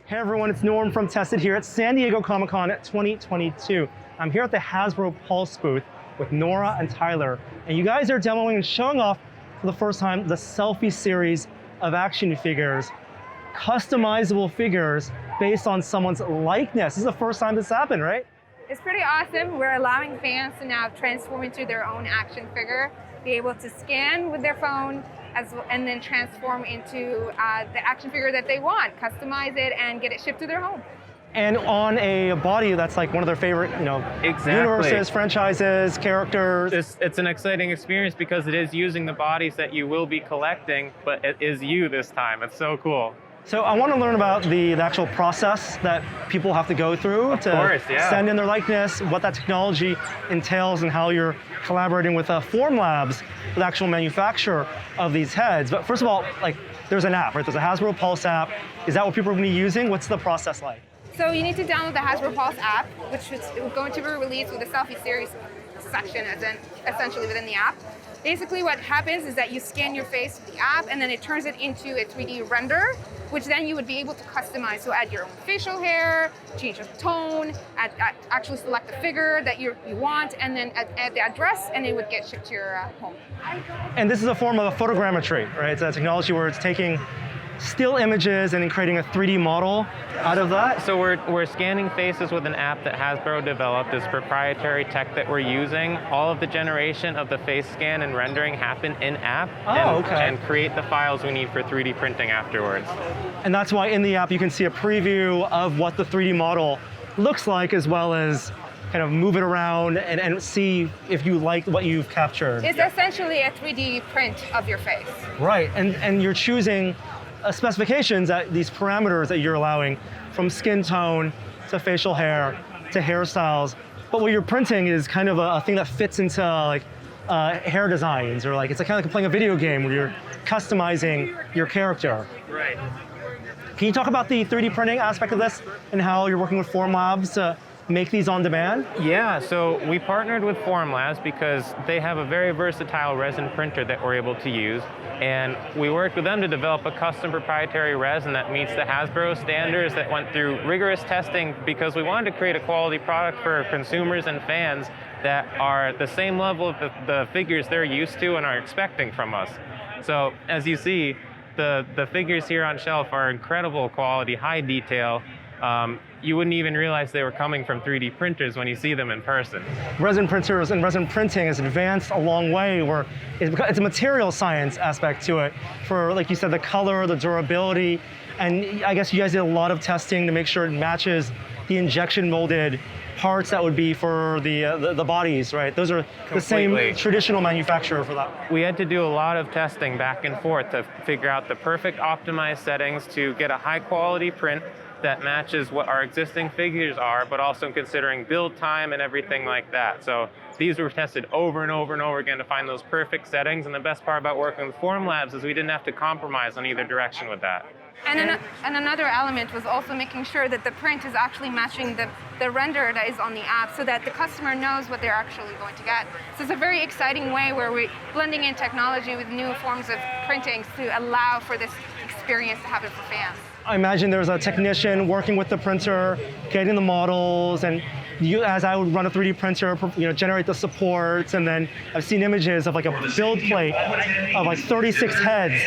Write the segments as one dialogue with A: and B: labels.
A: Hey everyone, it's Norm from Tested here at San Diego Comic-Con 2022. I'm here at the Hasbro Pulse booth with Nora and Tyler, and you guys are demoing and showing off for the first time the Selfie Series of action figures, customizable figures based on someone's likeness. This is the first time this happened, right?
B: It's pretty awesome. We're allowing fans to now transform into their own action figure, be able to scan with their phone, and then transform into the action figure that they want, customize it, and get it shipped to their home.
A: And on a body that's like one of their favorite, universes, franchises, characters.
C: It's an exciting experience because it is using the bodies that you will be collecting, but it is you this time. It's so cool.
A: So I want to learn about the actual process that people have to go through to send in their likeness, what that technology entails, and how you're collaborating with Formlabs, the actual manufacturer of these heads. But first of all, there's an app, right? There's a Hasbro Pulse app. Is that what people are going to be using? What's the process like?
B: So you need to download the Hasbro Pulse app, which is going to be released with the Selfie Series section, essentially within the app. Basically what happens is that you scan your face with the app, and then it turns it into a 3D render, which then you would be able to customize. So add your own facial hair, change the tone, actually select the figure that you want, and then add the address, and it would get shipped to your home.
A: And this is a form of a photogrammetry, right? It's a technology where it's taking still images and then creating a 3D model out of that?
C: So we're scanning faces with an app that Hasbro developed. It's proprietary tech that we're using. All of the generation of the face scan and rendering happen in-app and create the files we need for 3D printing afterwards.
A: And that's why in the app you can see a preview of what the 3D model looks like, as well as kind of move it around and see if you like what you've captured.
B: It's essentially a 3D print of your face.
A: Right, and you're choosing specifications, these parameters that you're allowing, from skin tone to facial hair to hairstyles. But what you're printing is kind of a thing that fits into hair designs, or it's kind of like playing a video game where you're customizing your character.
C: Right.
A: Can you talk about the 3D printing aspect of this and how you're working with Formlabs to make these on demand?
C: Yeah, so we partnered with Formlabs because they have a very versatile resin printer that we're able to use. And we worked with them to develop a custom proprietary resin that meets the Hasbro standards, that went through rigorous testing, because we wanted to create a quality product for consumers and fans that are the same level of the figures they're used to and are expecting from us. So as you see, the figures here on shelf are incredible quality, high detail. You wouldn't even realize they were coming from 3D printers when you see them in person.
A: Resin printers and resin printing has advanced a long way, where it's a material science aspect to it for, like you said, the color, the durability, and I guess you guys did a lot of testing to make sure it matches the injection molded parts that would be for the bodies, right? Those are the same traditional manufacturer for that.
C: We had to do a lot of testing back and forth to figure out the perfect optimized settings to get a high quality print that matches what our existing figures are, but also considering build time and everything like that. So these were tested over and over and over again to find those perfect settings. And the best part about working with Formlabs is we didn't have to compromise on either direction with that.
B: And another element was also making sure that the print is actually matching the render that is on the app, so that the customer knows what they're actually going to get. So it's a very exciting way where we're blending in technology with new forms of printing to allow for this experience to happen for fans.
A: I imagine there's a technician working with the printer, getting the models, and you, as I would run a 3D printer, generate the supports, and then I've seen images of a build plate of 36 heads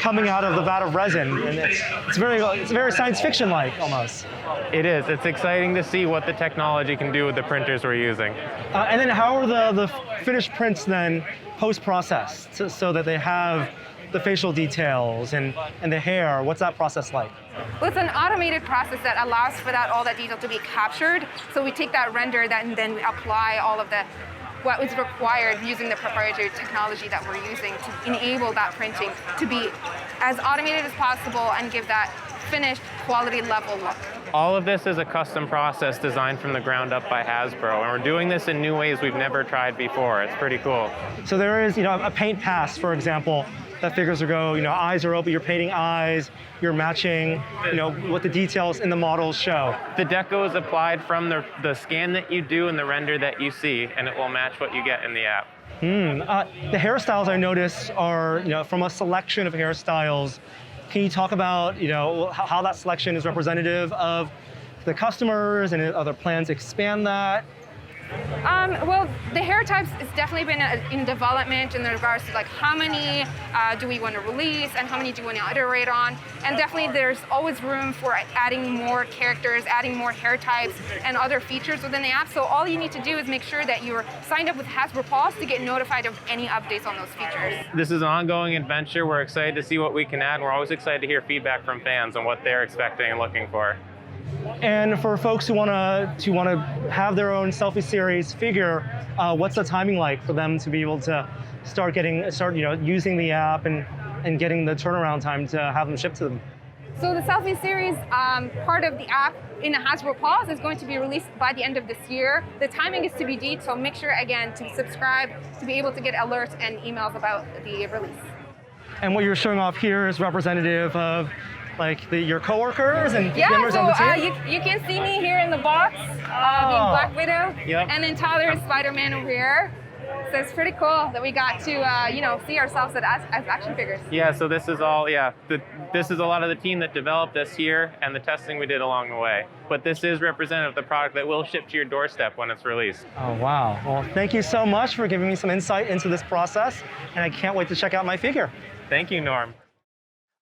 A: coming out of the vat of resin, and it's very science fiction-like almost.
C: It is. It's exciting to see what the technology can do with the printers we're using.
A: And then how are the finished prints then post-processed so that they have the facial details and the hair? What's that process like?
B: Well, it's an automated process that allows for all that detail to be captured. So we take that render and then we apply all of what is required using the proprietary technology that we're using to enable that printing to be as automated as possible and give that finished quality level look.
C: All of this is a custom process designed from the ground up by Hasbro, and we're doing this in new ways we've never tried before. It's pretty cool.
A: So there is, a paint pass, for example, that figures will go, eyes are open, you're painting eyes, you're matching, what the details in the models show.
C: The deco is applied from the scan that you do and the render that you see, and it will match what you get in the app.
A: The hairstyles I noticed are, from a selection of hairstyles Can you talk about, how that selection is representative of the customers, and are there plans to expand that?
B: Well, the hair types has definitely been in development in regards to like how many do we want to release and how many do we want to iterate on. And definitely there's always room for adding more characters, adding more hair types and other features within the app. So all you need to do is make sure that you're signed up with Hasbro Pulse to get notified of any updates on those features.
C: This is an ongoing adventure. We're excited to see what we can add. We're always excited to hear feedback from fans on what they're expecting and looking for.
A: And for folks who want to have their own Selfie Series figure, what's the timing like for them to be able to start using the app and getting the turnaround time to have them shipped to them?
B: So the Selfie Series part of the app in the Hasbro Pulse is going to be released by the end of this year. The timing is TBD, so make sure again to subscribe to be able to get alerts and emails about the release.
A: And what you're showing off here is representative of like your coworkers and members
B: so
A: of the team?
B: You can see me here in the box, being Black Widow, and then Tyler is Spider-Man over here. So it's pretty cool that we got to see ourselves as action figures.
C: Yeah, so this is all, this is a lot of the team that developed this here and the testing we did along the way. But this is representative of the product that will ship to your doorstep when it's released.
A: Oh, wow. Well, thank you so much for giving me some insight into this process, and I can't wait to check out my figure.
C: Thank you, Norm.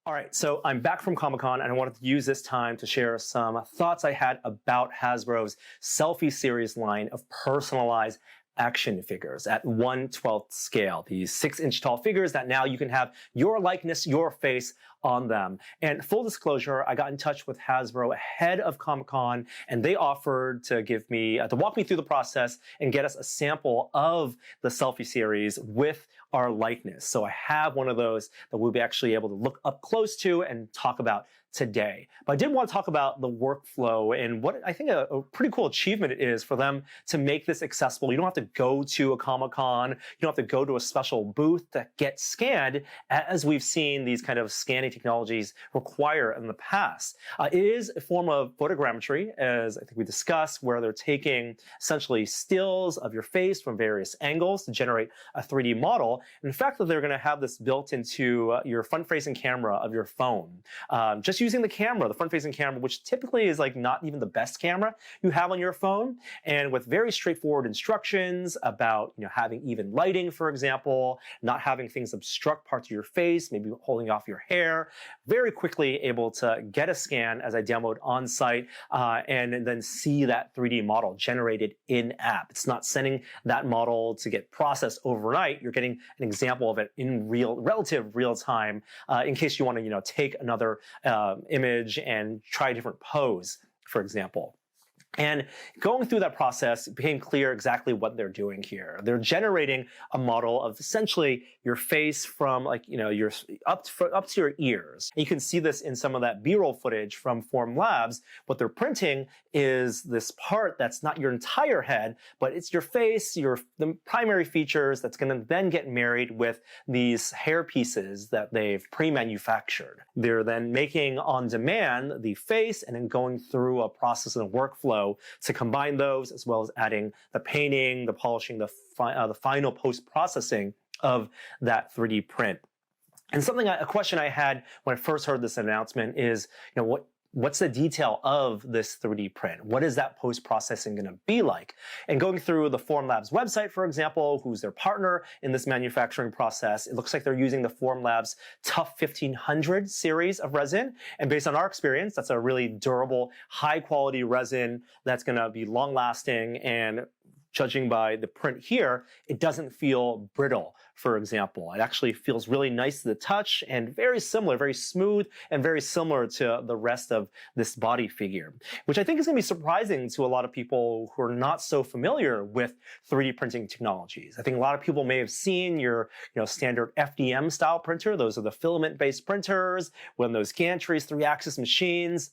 D: All right, so I'm back from Comic-Con, and I wanted to use this time to share some thoughts I had about Hasbro's Selfie Series line of personalized action figures at 1/12 scale. These 6-inch tall figures that now you can have your likeness, your face on them. And full disclosure, I got in touch with Hasbro ahead of Comic-Con, and they offered to give me, to walk me through the process and get us a sample of the Selfie Series with our likeness. So I have one of those that we'll be actually able to look up close to and talk about today. But I did want to talk about the workflow and what I think a pretty cool achievement it is for them to make this accessible. You don't have to go to a Comic-Con. You don't have to go to a special booth to get scanned, as we've seen these kind of scanning technologies require in the past. It is a form of photogrammetry, as I think we discussed, where they're taking essentially stills of your face from various angles to generate a 3D model. And in fact, they're going to have this built into your front-facing camera of your phone. Just using the camera, the front-facing camera, which typically is like not even the best camera you have on your phone, and with very straightforward instructions about having even lighting, for example, not having things obstruct parts of your face, maybe holding off your hair, very quickly able to get a scan as I demoed on site, and then see that 3D model generated in-app. It's not sending that model to get processed overnight. You're getting an example of it in relative real time, in case you want to take another image and try a different pose, for example. And going through that process, it became clear exactly what they're doing here. They're generating a model of essentially your face from your up to your ears. And you can see this in some of that B-roll footage from Form Labs. What they're printing is this part that's not your entire head, but it's your face, the primary features that's going to then get married with these hair pieces that they've pre-manufactured. They're then making on demand the face and then going through a process and a workflow to combine those, as well as adding the painting, the polishing, the final post-processing of that 3D print. And a question I had when I first heard this announcement is, what's the detail of this 3D print? What is that post-processing going to be like? And going through the Formlabs website, for example, who's their partner in this manufacturing process, it looks like they're using the Formlabs Tough 1500 series of resin. And based on our experience, that's a really durable, high-quality resin that's going to be long-lasting, and judging by the print here, it doesn't feel brittle, for example. It actually feels really nice to the touch and very similar, very smooth, and very similar to the rest of this body figure, which I think is going to be surprising to a lot of people who are not so familiar with 3D printing technologies. I think a lot of people may have seen your standard FDM style printer. Those are the filament-based printers, one of those gantries, 3-axis machines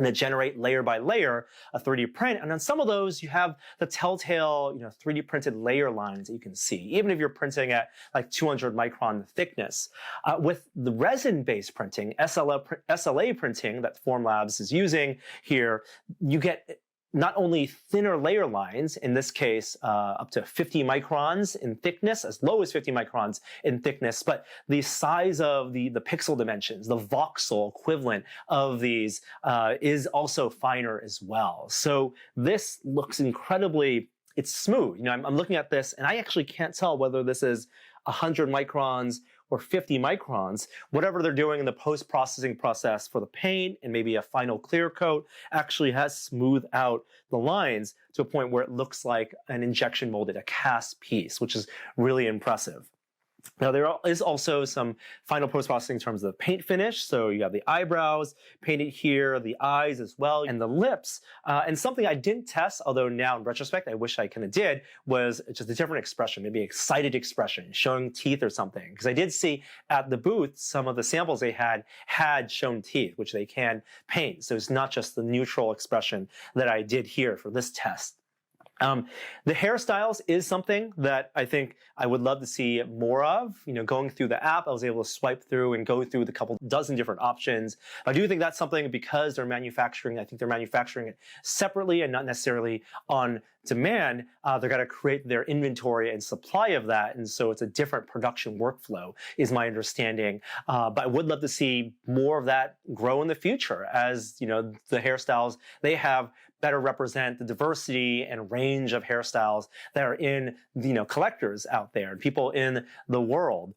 D: that generate layer by layer a 3D print. And on some of those, you have the telltale 3D printed layer lines that you can see, even if you're printing at like 200 micron thickness. With the resin-based printing, SLA printing that Formlabs is using here, you get not only thinner layer lines, in this case up to 50 microns in thickness, as low as 50 microns in thickness, but the size of the pixel dimensions, the voxel equivalent of these is also finer as well. So this looks incredibly, it's smooth. I'm looking at this and I actually can't tell whether this is 100 microns or 50 microns. Whatever they're doing in the post-processing process for the paint and maybe a final clear coat actually has smoothed out the lines to a point where it looks like an injection molded, a cast piece, which is really impressive. Now, there is also some final post-processing in terms of the paint finish. So you have the eyebrows painted here, the eyes as well, and the lips. And something I didn't test, although now in retrospect, I wish I kind of did, was just a different expression, maybe excited expression, showing teeth or something. Because I did see at the booth, some of the samples they had shown teeth, which they can paint. So it's not just the neutral expression that I did here for this test. The hairstyles is something that I think I would love to see more of. Going through the app, I was able to swipe through and go through the couple dozen different options. I do think that's something, because they're manufacturing, I think they're manufacturing it separately and not necessarily on demand. They're going to create their inventory and supply of that. And so it's a different production workflow, is my understanding. But I would love to see more of that grow in the future as, the hairstyles they have better represent the diversity and range of hairstyles that are in, collectors out there and people in the world.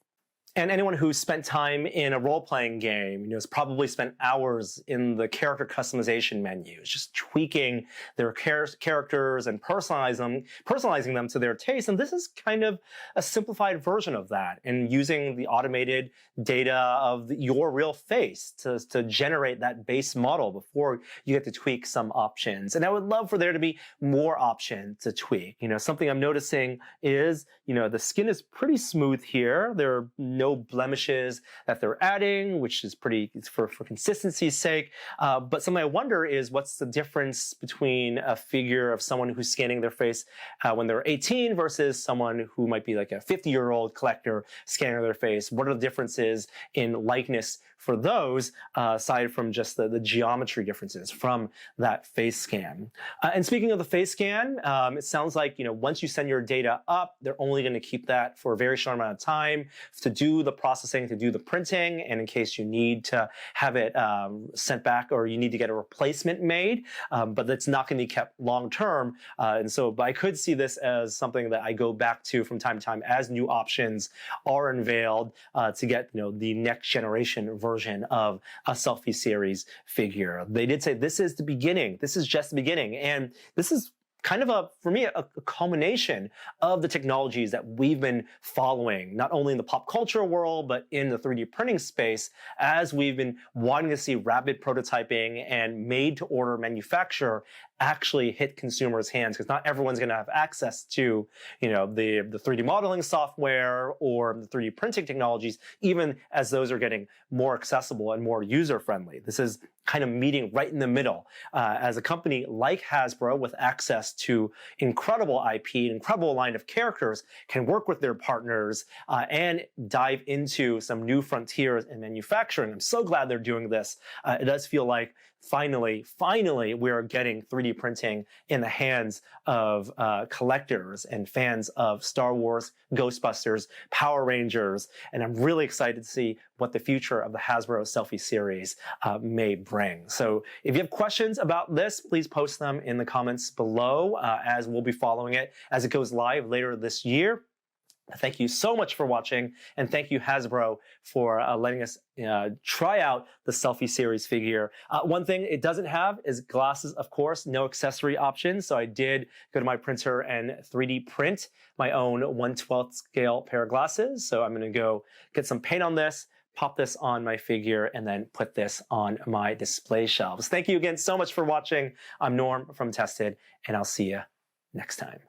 D: And anyone who's spent time in a role-playing game, has probably spent hours in the character customization menus, just tweaking their characters and personalizing them to their taste. And this is kind of a simplified version of that, and using the automated data of your real face to generate that base model before you get to tweak some options. And I would love for there to be more options to tweak. Something I'm noticing is, the skin is pretty smooth here. There are no blemishes that they're adding, which is pretty for consistency's sake. But something I wonder is, what's the difference between a figure of someone who's scanning their face when they're 18 versus someone who might be like a 50-year-old collector scanning their face? What are the differences in likeness for those, aside from just the geometry differences from that face scan? And speaking of the face scan, it sounds like, once you send your data up, they're only going to keep that for a very short amount of time to do the processing, to do the printing, and in case you need to have it sent back or you need to get a replacement made, but that's not going to be kept long term. But I could see this as something that I go back to from time to time as new options are unveiled to get the next generation version of a Selfie Series figure. They did say this is the beginning. This is just the beginning, and this is kind of for me, a culmination of the technologies that we've been following, not only in the pop culture world, but in the 3D printing space, as we've been wanting to see rapid prototyping and made-to-order manufacture actually hit consumers' hands, because not everyone's going to have access to, the 3D modeling software or the 3D printing technologies, even as those are getting more accessible and more user-friendly. This is kind of meeting right in the middle. As a company like Hasbro, with access to incredible IP, an incredible line of characters, can work with their partners and dive into some new frontiers in manufacturing. I'm so glad they're doing this. It does feel like finally, we're getting 3D printing in the hands of collectors and fans of Star Wars, Ghostbusters, Power Rangers, and I'm really excited to see what the future of the Hasbro Selfie Series may bring. So if you have questions about this, please post them in the comments below, as we'll be following it as it goes live later this year. Thank you so much for watching, and thank you, Hasbro, for letting us try out the Selfie Series figure. One thing it doesn't have is glasses, of course, no accessory options. So I did go to my printer and 3D print my own 1/12 scale pair of glasses. So I'm going to go get some paint on this, pop this on my figure, and then put this on my display shelves. Thank you again so much for watching. I'm Norm from Tested, and I'll see you next time.